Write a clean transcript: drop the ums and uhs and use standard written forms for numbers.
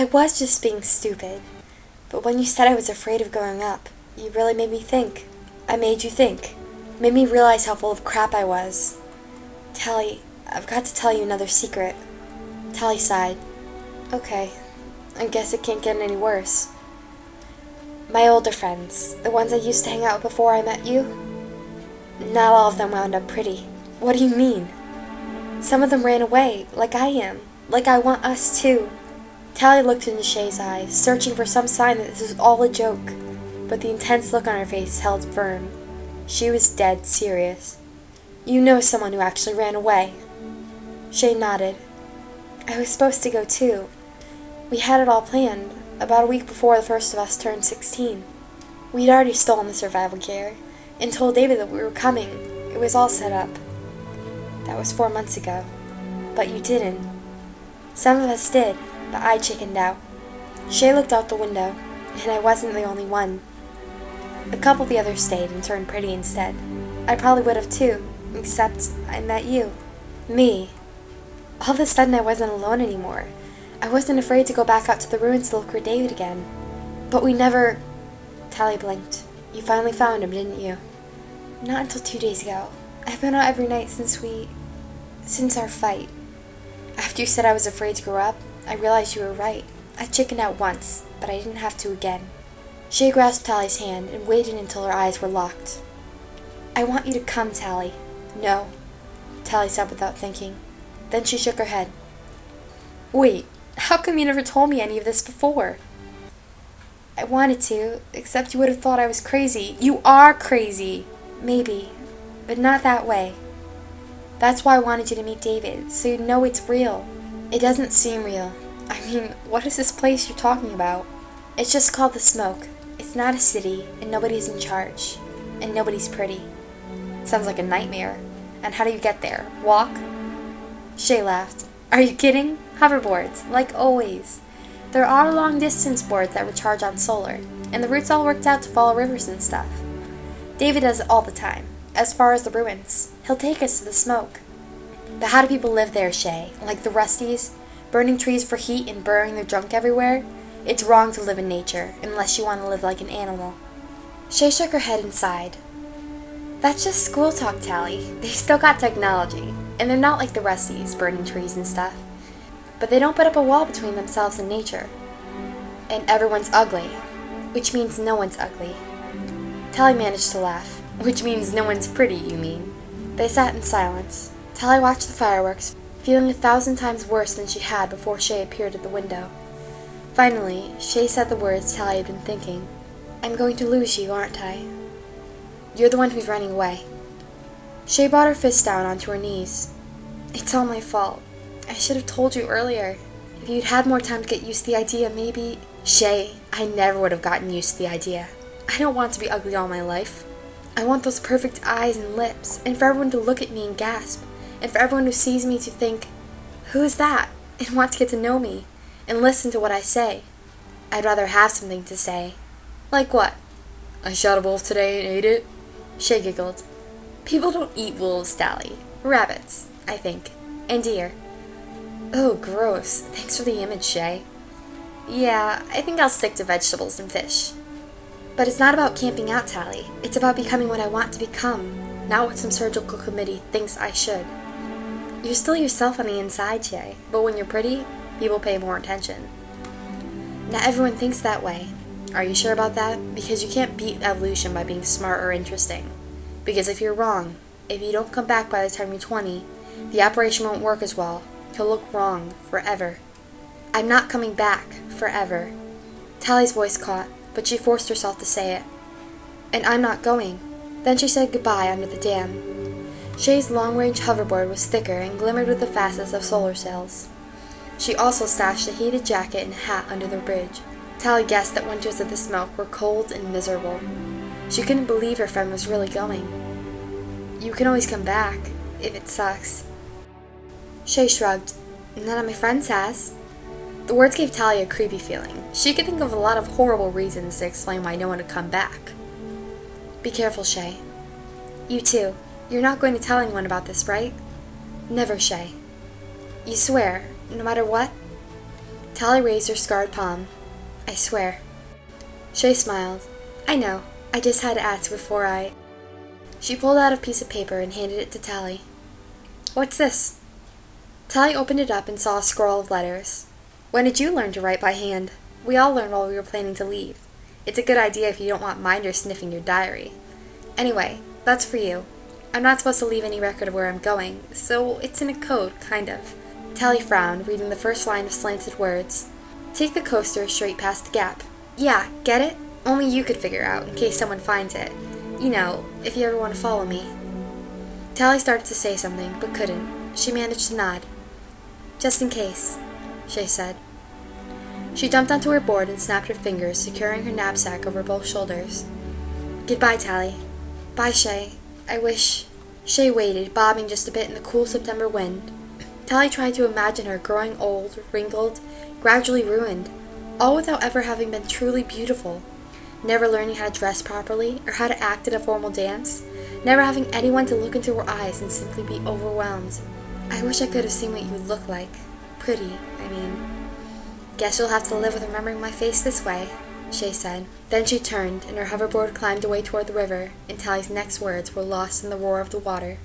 I was just being stupid. But when you said I was afraid of growing up, you really made me think. I made you think. Made me realize how full of crap I was. Tally, I've got to tell you another secret. Tally sighed. Okay, I guess it can't get any worse. My older friends, the ones I used to hang out with before I met you, not all of them wound up pretty. What do you mean? Some of them ran away, like I am, like I want us too. Tally looked into Shay's eyes, searching for some sign that this was all a joke, but the intense look on her face held firm. She was dead serious. You know someone who actually ran away. Shay nodded. I was supposed to go too. We had it all planned, about a week before the first of us turned 16. We'd already stolen the survival gear, and told David that we were coming. It was all set up. That was 4 months ago. But you didn't. Some of us did, but I chickened out. Shay looked out the window, and I wasn't the only one. A couple of the others stayed and turned pretty instead. I probably would have too, except I met you. Me. All of a sudden I wasn't alone anymore. I wasn't afraid to go back out to the ruins to look for David again. But we never... Tally blinked. You finally found him, didn't you? Not until 2 days ago. I've been out every night since our fight. After you said I was afraid to grow up, I realized you were right. I chickened out once, but I didn't have to again. Shay grasped Tally's hand and waited until her eyes were locked. I want you to come, Tally. No, Tally said without thinking. Then she shook her head. Wait, how come you never told me any of this before? I wanted to, except you would have thought I was crazy. You are crazy! Maybe, but not that way. That's why I wanted you to meet David, so you'd know it's real. It doesn't seem real. I mean, what is this place you're talking about? It's just called the Smoke. It's not a city, and nobody's in charge. And nobody's pretty. Sounds like a nightmare. And how do you get there? Walk? Shay laughed. Are you kidding? Hoverboards, like always. There are long-distance boards that recharge on solar, and the routes all worked out to follow rivers and stuff. David does it all the time, as far as the ruins. He'll take us to the Smoke. But how do people live there, Shay? Like the Rusties? Burning trees for heat and burying their junk everywhere? It's wrong to live in nature, unless you want to live like an animal. Shay shook her head and sighed. That's just school talk, Tally. They've still got technology, and they're not like the Rusties, burning trees and stuff. But they don't put up a wall between themselves and nature. And everyone's ugly, which means no one's ugly. Tally managed to laugh. Which means no one's pretty, you mean? They sat in silence. Tally watched the fireworks, feeling 1,000 times worse than she had before Shay appeared at the window. Finally, Shay said the words Tally had been thinking. I'm going to lose you, aren't I? You're the one who's running away. Shay brought her fist down onto her knees. It's all my fault. I should have told you earlier. If you'd had more time to get used to the idea, maybe... Shay, I never would have gotten used to the idea. I don't want to be ugly all my life. I want those perfect eyes and lips, and for everyone to look at me and gasp, and for everyone who sees me to think, who is that? And want to get to know me, and listen to what I say. I'd rather have something to say. Like what? I shot a wolf today and ate it? Shay giggled. People don't eat wolves, Tally. Rabbits, I think. And deer. Oh, gross. Thanks for the image, Shay. Yeah, I think I'll stick to vegetables and fish. But it's not about camping out, Tally. It's about becoming what I want to become, not what some surgical committee thinks I should. You're still yourself on the inside, Shay, but when you're pretty, people pay more attention. Not everyone thinks that way. Are you sure about that? Because you can't beat evolution by being smart or interesting. Because if you're wrong, if you don't come back by the time you're 20, the operation won't work as well. You'll look wrong forever. I'm not coming back forever. Tally's voice caught, but she forced herself to say it. And I'm not going. Then she said goodbye under the dam. Shay's long-range hoverboard was thicker and glimmered with the facets of solar cells. She also stashed a heated jacket and hat under the bridge. Tally guessed that winters at the Smoke were cold and miserable. She couldn't believe her friend was really going. You can always come back, if it sucks. Shay shrugged. None of my friends has. The words gave Tally a creepy feeling. She could think of a lot of horrible reasons to explain why no one would come back. Be careful, Shay. You too. You're not going to tell anyone about this, right? Never, Shay. You swear, no matter what? Tally raised her scarred palm. I swear. Shay smiled. I know. I just had to ask before I... She pulled out a piece of paper and handed it to Tally. What's this? Tally opened it up and saw a scroll of letters. When did you learn to write by hand? We all learned while we were planning to leave. It's a good idea if you don't want minders sniffing your diary. Anyway, that's for you. I'm not supposed to leave any record of where I'm going, so it's in a code, kind of. Tally frowned, reading the first line of slanted words. Take the coaster straight past the gap. Yeah, get it? Only you could figure out, in case someone finds it. You know, if you ever want to follow me. Tally started to say something, but couldn't. She managed to nod. Just in case, Shay said. She jumped onto her board and snapped her fingers, securing her knapsack over both shoulders. Goodbye, Tally. Bye, Shay. I wish... Shay waited, bobbing just a bit in the cool September wind. Tally tried to imagine her growing old, wrinkled, gradually ruined, all without ever having been truly beautiful. Never learning how to dress properly, or how to act at a formal dance. Never having anyone to look into her eyes and simply be overwhelmed. I wish I could have seen what you would look like. Pretty, I mean. Guess you'll have to live with remembering my face this way, Shay said. Then she turned, and her hoverboard climbed away toward the river, and Tally's next words were lost in the roar of the water.